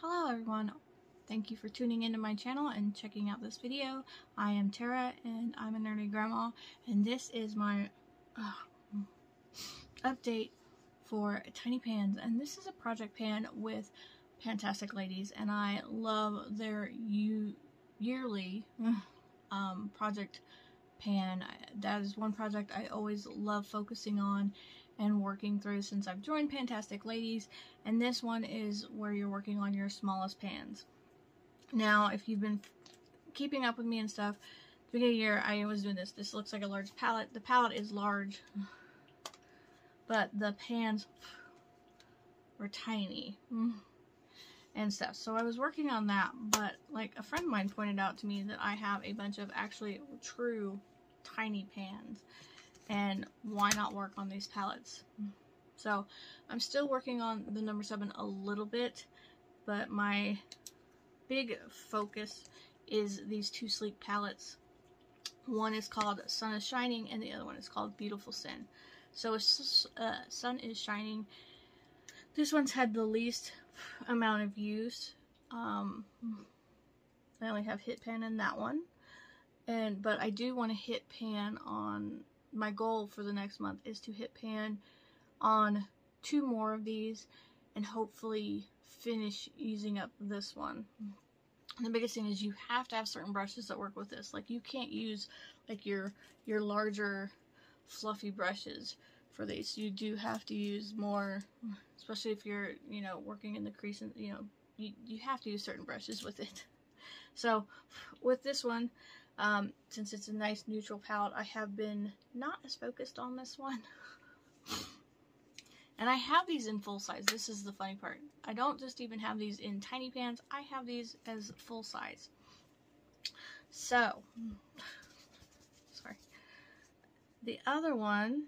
Hello everyone, thank you for tuning into my channel and checking out this video. I am Tara and I'm a nerdy grandma, and this is my update for tiny pans. And this is a project pan with Fantastic Ladies, and I love their yearly project pan. That is one project I always love focusing on and working through since I've joined Fantastic Ladies, and this one is where you're working on your smallest pans. Now, if you've been keeping up with me and stuff, at the beginning of the year I was doing this. This looks like a large palette. The palette is large, but the pans were tiny and stuff. So I was working on that, but like a friend of mine pointed out to me that I have a bunch of actually true tiny pans, and why not work on these palettes? So I'm still working on the number 7 a little bit, but my big focus is these two sleek palettes. One is called Sun is Shining and the other one is called Beautiful Sin. So Sun is Shining, this one's had the least amount of use. I only have hit pan in that one, but I do want to hit pan on, my goal for the next month is to hit pan on 2 more of these and hopefully finish using up this one. And the biggest thing is you have to have certain brushes that work with this. Like, you can't use like your larger fluffy brushes for these. You do have to use more, especially if you're, you know, working in the crease, and you have to use certain brushes with it. So with this one, since it's a nice neutral palette, I have been not as focused on this one. And I have these in full size. This is the funny part. I don't just even have these in tiny pans. I have these as full size. So, sorry. The other one,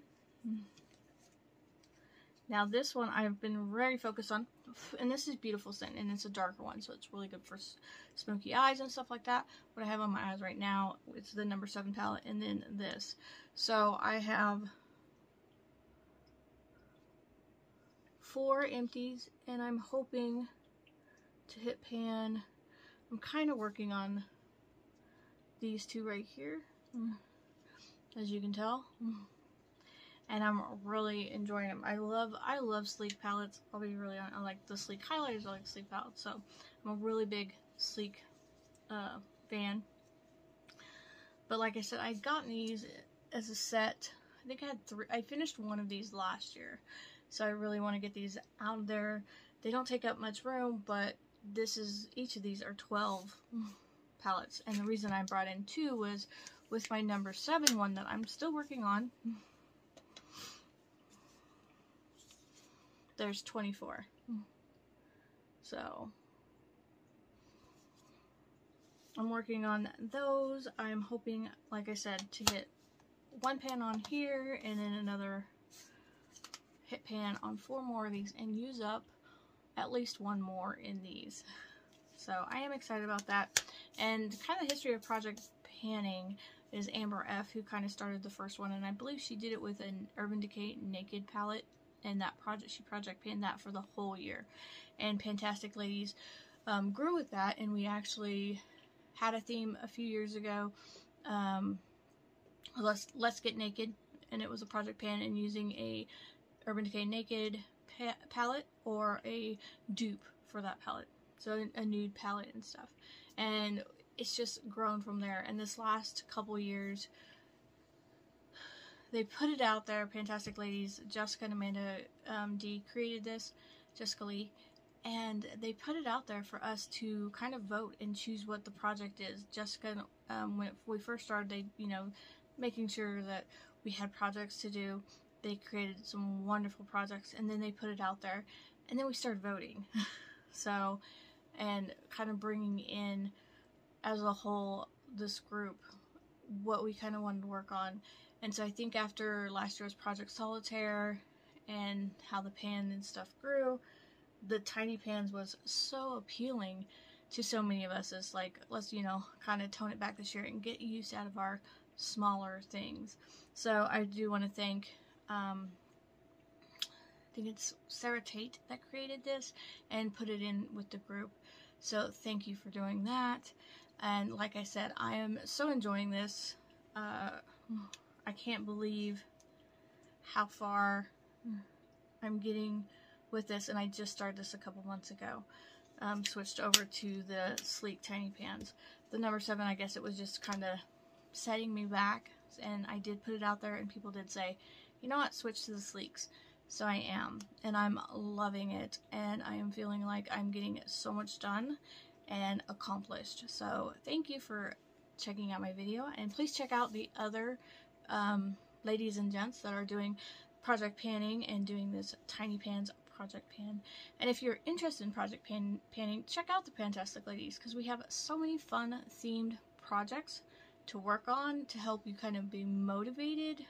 now this one I've been very focused on, and this is Beautiful Sin, and it's a darker one, so it's really good for smoky eyes and stuff like that. What I have on my eyes right now, it's the number 7 palette, and then this. So I have 4 empties, and I'm hoping to hit pan. I'm kind of working on these 2 right here, as you can tell. And I'm really enjoying them. I love sleek palettes. I'll be really honest. I like the sleek highlighters. I like sleek palettes. So I'm a really big sleek fan. But like I said, I'd gotten these as a set. I think I had 3. I finished one of these last year. So I really want to get these out there. They don't take up much room, but each of these are 12 palettes. And the reason I brought in 2 was with my number 7 one that I'm still working on. There's 24. So I'm working on those. I'm hoping, like I said, to hit 1 pan on here and then another hit pan on 4 more of these and use up at least 1 more in these. So I am excited about that. And kind of the history of project panning is Amber F, who kind of started the first one, and I believe she did it with an Urban Decay Naked palette. And that project, she project panned that for the whole year. And Fantastic Ladies grew with that, and we actually had a theme a few years ago. Let's Get Naked, and it was a project pan and using a Urban Decay Naked palette or a dupe for that palette. So a nude palette and stuff. And it's just grown from there. And this last couple years, they put it out there, Fantastic Ladies, Jessica and Amanda D created this, Jessica Lee, and they put it out there for us to kind of vote and choose what the project is. Jessica, when we first started, they, making sure that we had projects to do, they created some wonderful projects, and then they put it out there, and then we started voting. So, and kind of bringing in, as a whole, this group, what we kind of wanted to work on. And so I think after last year's Project Solitaire and how the pan and stuff grew, the tiny pans was so appealing to so many of us. It's like, let's, kind of tone it back this year and get use out of our smaller things. So I do want to thank think it's Sarah Tate that created this and put it in with the group. So thank you for doing that. And like I said, I am so enjoying this. I can't believe how far I'm getting with this, and I just started this a couple months ago. Switched over to the sleek tiny pans. The number 7, I guess it was just kind of setting me back, and I did put it out there, and people did say, you know what, switch to the sleeks. So I am, and I'm loving it, and I am feeling like I'm getting so much done and accomplished. So thank you for checking out my video, and please check out the other ladies and gents that are doing project panning and doing this tiny pans project pan. And if you're interested in project panning, check out the Fantastic Ladies, because we have so many fun themed projects to work on to help you kind of be motivated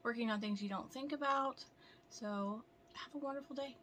working on things you don't think about. So have a wonderful day.